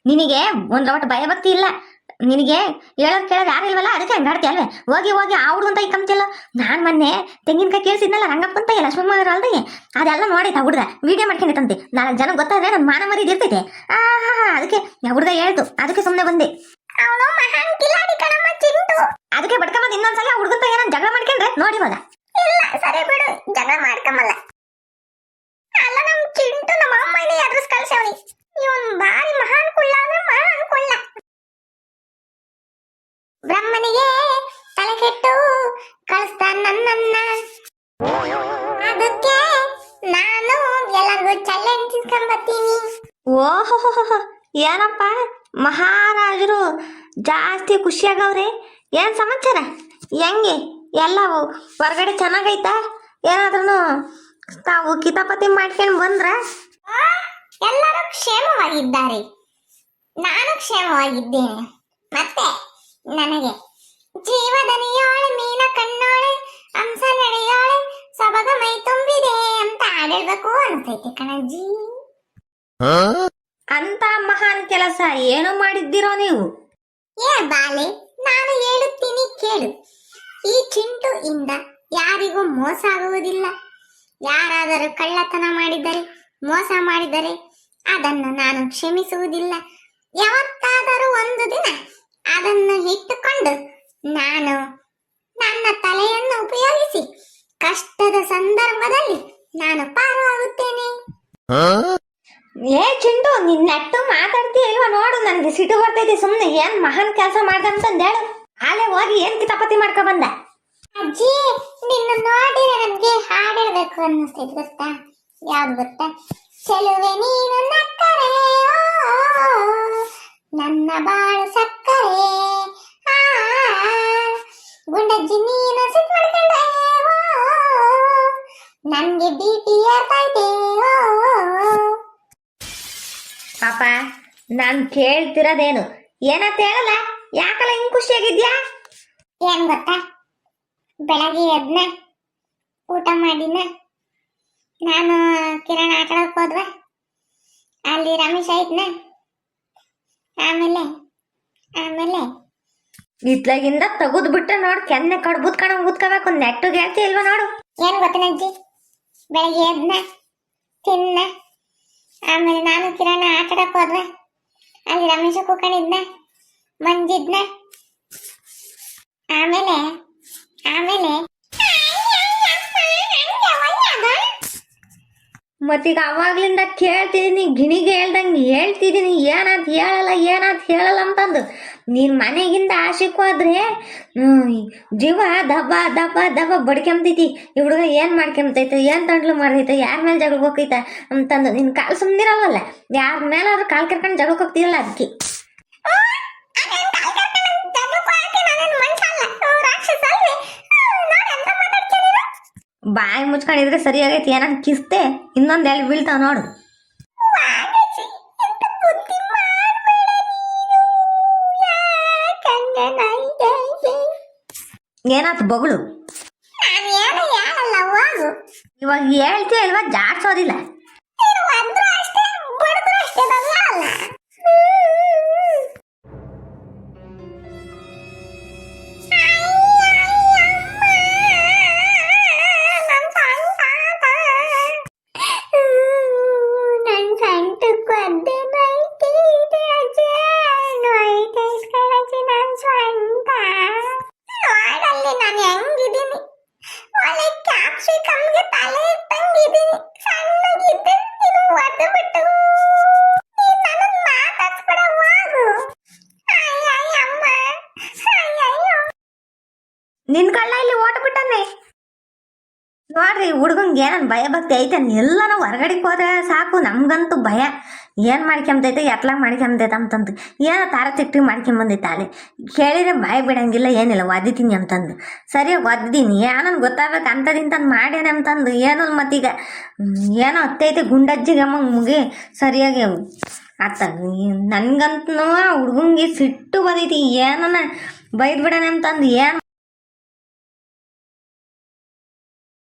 ನಿನಗೆ ಒಂದ್ ಒಟ್ಟು ಭಯ ಭಕ್ತಿ ಇಲ್ಲ. ನಿನಗೆ ಹೇಳೋದ್ ಕೇಳೋದು ಯಾರು ಇಲ್ವಲ್ಲ, ಅದಕ್ಕೆ ಹಂಗಾಡ್ತಿ ಅಲ್ವೇ. ಹೋಗಿ ಹೋಗಿ ಅವ್ರು ಅಂತ ಈ ಕಂತಿಲ್ಲ. ನಾನ್ ಮೊನ್ನೆ ತೆಂಗಿನಕಾಯಿ ಕೇಳಿಸಿದ್ನಲ್ಲ ರಂಗಪ್ಪಂತ ಇಲ್ಲ ಲಕ್ಷ್ಮಮ್ಮ ಅಲ್ದೇ, ಅದೆಲ್ಲ ನೋಡೈತಾ ಹುಡುಗ ವಿಡಿಯೋ ಮಾಡ್ಕೊಂಡಿತ್ತಂತೆ. 4 ಜನ ಗೊತ್ತಾದ್ರೆ ನನ್ ಮಾನ ಮರಿದ್ ಇರ್ತೈತೆ. ಅದಕ್ಕೆ ಹುಡುಗ ಹೇಳ್ತು, ಅದಕ್ಕೆ ಸುಮ್ಮನೆ ಬಂದೆ. ಅವನು ಮಹಾನ್ ಕಿಲಾಡಿ ಕಣಮ್ಮ ಚಿಂಟು. ಅದಕ್ಕೆ ಬಡ್ಕೊಂಬಂದ್ ಇನ್ನೊಂದ್ಸಲ ಹುಡುಗಂತ ಏನೋ ಜಗಳ ಮಾಡ್ಕೊಂಡ್ರೆ ನೋಡಿ ಇವಾಗ. ಇಲ್ಲ ಸರಿ ಬಿಡು, ಜಗಳ ಮಾಡ್ಕೊಂಬಲ್ಲ. ಅಲ್ಲ ನಮ್ ಚಿಂಟು ನಮ್ಮ ಅಮ್ಮನೇ ಅಡ್ರೆಸ್ ಕಳ್ಸವನಿ. ಇವನ್ ಬಾರಿ ಮಹಾನ್ ಕುಳ್ಳ ಅಂದ್ರೆ ಮಹಾನ್ ಕುಳ್ಳ. ಬ್ರಹ್ಮನಿಗೆ ತಲೆ ಕೆಟ್ಟು ಕಳಿಸ್ತಾನ ನನ್ನನ್ನ. ಅದಕ್ಕೆ ನಾನು ಎಲ್ಲರಿಗೂ ಚಾಲೆಂಜ್ ಇಸ್ಕೊಂಡ್ಬರ್ತೀನಿ. ಓಹೋ, ಏನಪ್ಪ ಮಹಾರಾಜರು ಜಾಸ್ತಿ ಖುಷಿಯಾಗವ್ರೆ. ಏನ್ ಸಮಾಚಾರ? ಹೆಂಗೆ ಎಲ್ಲ ಹೊರಗಡೆ ಚೆನ್ನಾಗೈತಾ? ಏನಾದ್ರೂ ತಾವು ಕಿತಾಪತಿ ಮಾಡ್ಕೊಂಡು ಬಂದ್ರ? ಎಲ್ಲರೂ ಕ್ಷೇಮವಾಗಿದ್ದಾರೆ, ನಾನು ಕ್ಷೇಮವಾಗಿದ್ದೇನೆ. ಮತ್ತೆ ನನಗೆ ಜೀವದನಿಯೋಳೆ ಮೀನ ಕಣ್ಣೋಳೆ ಹಂಸ ನಡೆಯೋಳೆ ಸೊಬಗ ಮೈ ತುಂಬಿದೆ ಅಂತ ಆಡೇಳ್ಬೇಕು ಅನ್ಸೈತೆ ಕಣಜ್ಜಿ. ಅಂತ ಮಹಾನ್ ಕೆಲಸ ಏನು ಮಾಡಿದ್ದೀರೋ ನೀವು? ಏ ಬಾಲೆ, ನಾನು ಹೇಳುತ್ತೀನಿ ಕೇಳು. ಈ ಚಿಂಟು ಇಂದ ಯಾರಿಗೂ ಮೋಸ ಆಗುವುದಿಲ್ಲ. ಯಾರಾದರೂ ಕಳ್ಳತನ ಮಾಡಿದರೆ, ಮೋಸ ಮಾಡಿದರೆ ಅದನ್ನು ನಾನು ಕ್ಷಮಿಸುವುದಿಲ್ಲ. ಯಾವತ್ತಾದರೂ ಒಂದು ದಿನ ಅದನ್ನು ಇಟ್ಟುಕೊಂಡು ನಾನು ನನ್ನ ತಲೆಯನ್ನು ಉಪಯೋಗಿಸಿ ಕಷ್ಟದ ಸಂದರ್ಭದಲ್ಲಿ ನಾನು ಪಾರಾಗುತ್ತೇನೆ. ಏ ಚಿಂಟು, ನಿನ್ ನೆಟ್ಟು ಮಾತಾಡ್ತೀಯ ಇಲ್ವಾ ನೋಡು, ನನಗೆ ಸಿಟ್ಟು ಬರ್ತೈತಿ. ಸುಮ್ನೆ ಏನ್ ಮಹಾನ್ ಕೆಲಸ ಮಾಡ್ದಂತಂದ ಹೇಳು. ಆಲೆ ಹೋಗಿ ಏನ್ ಕಿತಾಪತಿ ಮಾಡ್ಕೊ ಬಂದ? ಅಜ್ಜಿ, ನಿನ್ನ ನೋಡಿದ್ರೆ ನನ್ಗೆ ಹಾಡಿಡ್ಬೇಕು ಅನ್ನಿಸ್ತೈತಿ ಗೊತ್ತಾ? ಯಾವ್ದು ಗೊತ್ತಾ? ಚೆಲುವೆ ನೀನು ನಕ್ಕರೆ ನನ್ನ ಬಾಳು ಸಕ್ಕರೆ, ಗುಂಡಜ್ಜಿ ನೀನು ಸಿಟ್ ಮಾಡ್ಕೊಂಡೆ ನನ್ಗೆ BP ಏರ್ತೈತೆ. ಪಾಪ ನಾನ್ ಕೇಳ್ತಿರೋದೇನು, ಏನಂತ ಹೇಳಲ್ಲ? ಯಾಕಲ್ಲ ಹಿಂಗ್ ಖುಷಿಯಾಗಿದ್ಯಾ? ಏನ್ ಗೊತ್ತಾ, ಬೆಳಗ್ಗೆ ಎದ್ನ ಊಟ ಮಾಡಿನ, ನಾನು ಕಿರಣ್ ಆಟಾಡಕ್ ಹೋದ್ವ, ಅಲ್ಲಿ ರಮೇಶ್ ಐತ್ನ, ಆಮೇಲೆ ಇತ್ಲಾಗಿಂದ ತಗದ್ ಬಿಟ್ರೆ ನೋಡ್ ಕೆನ್ನೆ ಕಡ್ಬುದ್ ಕಣ ಊದ್ಕೋಬೇಕು. ನೆಟ್ಟು ಹೇಳ್ತಿ ಇಲ್ವಾ ನೋಡು. ಏನ್ ಗೊತ್ತನಜ್ಜಿ, ಬೆಳಗ್ಗೆ ಎದ್ನ ತಿನ್ನ, ಆಮೇಲೆ ನಾನು ಕಿರಣ ಆಟಾಡಕ್ ಹೋದ್ವ, ಅಲ್ಲಿ ರಮೇಶ ಕೂಕೊಂಡಿದ್ನ, ಮಂಜಿದ್ನ, ಆಮೇಲೆ ಮತ್ತೀಗ ಅವಾಗ್ಲಿಂದ ಕೇಳ್ತಿದೀನಿ, ಗಿಣಿಗೆ ಹೇಳ್ದಂಗೆ ಹೇಳ್ತಿದೀನಿ, ಏನಾದ್ ಹೇಳಲ್ಲ ಅಂತಂದು. ನೀನ್ ಮನೆಗಿಂದ ಆಶೆಕ್ಕೂ ಆದ್ರೆ ಜೀವ ದಬ್ಬ ದಬ್ಬ ದಬ್ಬ ಬಡ್ಕೊಂಬತೈತಿ. ಈ ಹುಡುಗ ಏನ್ ಮಾಡ್ಕೊಂಬತೈತೆ, ಏನ್ ತಂಡ್ಲು ಮಾಡೈತೆ, ಯಾರ ಮೇಲೆ ಜಗಳಕ್ಕೆ ಹೋಗೈತ ಅಂತಂದು ನಿನ್ ಕಾಲ್ ಸುಮ್ನಿರಲ್ವಲ್ಲ. ಯಾರ ಮೇಲಾದ್ರೂ ಕಾಲ್ ಕರ್ಕೊಂಡು ಜಗಳಕ್ಕೆ ಹೋಗ್ತಿರಲ್ಲ. ಅದಕ್ಕೆ ಬಾಯಿ ಮುಚ್ಕೊಂಡಿದ್ರೆ ಸರಿಯಾಗೈತಿ. ಏನಾಗ ಕಿಸ್ತೆ ಇನ್ನೊಂದ್ ಎಲ್ಲಿ ಬೀಳ್ತಾವ ನೋಡು. ಏನಾಯ್ತು ಬಗಳು? ಇವಾಗ ಹೇಳ್ತೀಯ ಇಲ್ವಾ? ಜಾಡ್ಸೋದಿಲ್ಲ. ನಿನ್ ಕಳ್ಳ ಇಲ್ಲಿ ಓಟ ಬಿಟ್ಟನೆ ನೋಡ್ರಿ. ಹುಡುಗಂಗೆ ಏನನ್ ಭಯ ಭಕ್ತಿ ಐತೆ? ಎಲ್ಲ ನಾವು ಹೊರಗಡೆಗೆ ಹೋದ್ರೆ ಸಾಕು, ನಮ್ಗಂತೂ ಭಯ. ಏನ್ ಮಾಡ್ಕೊಂಬತೈತೆ, ಎತ್ಲಾಗ ಮಾಡ್ಕೊಂಬತೈತೆ ಅಂತಂದು ಏನೋ ತಾರ ತಿಟ್ಟಿ ಮಾಡ್ಕೊಂಬಂದೈತೆ. ಅಲ್ಲಿ ಕೇಳಿದ್ರೆ ಬಾಯಿ ಬಿಡಂಗಿಲ್ಲ, ಏನಿಲ್ಲ ಒದ್ದಿತೀನಿ ಅಂತಂದು. ಸರಿಯಾಗಿ ಒದ್ದಿದ್ದೀನಿ, ಏನನ್ ಗೊತ್ತಾಗ್ಬೇಕು ಅಂತದಿಂತಂದು ಮಾಡ್ಯಾನೆ ಅಂತಂದು. ಏನೋ ಮತ್ತೀಗ ಏನೋ ಹತ್ತೈತೆ ಗುಂಡಜ್ಜಿಗೆ ಮುಗಿ ಸರಿಯಾಗಿ ಆತ. ನನ್ಗಂತೂ ಹುಡುಗಂಗೆ ಸಿಟ್ಟು ಬಂದೈತಿ, ಏನನ ಬೈದ್ ಬಿಡನೆ ಅಂತಂದು. ಏನು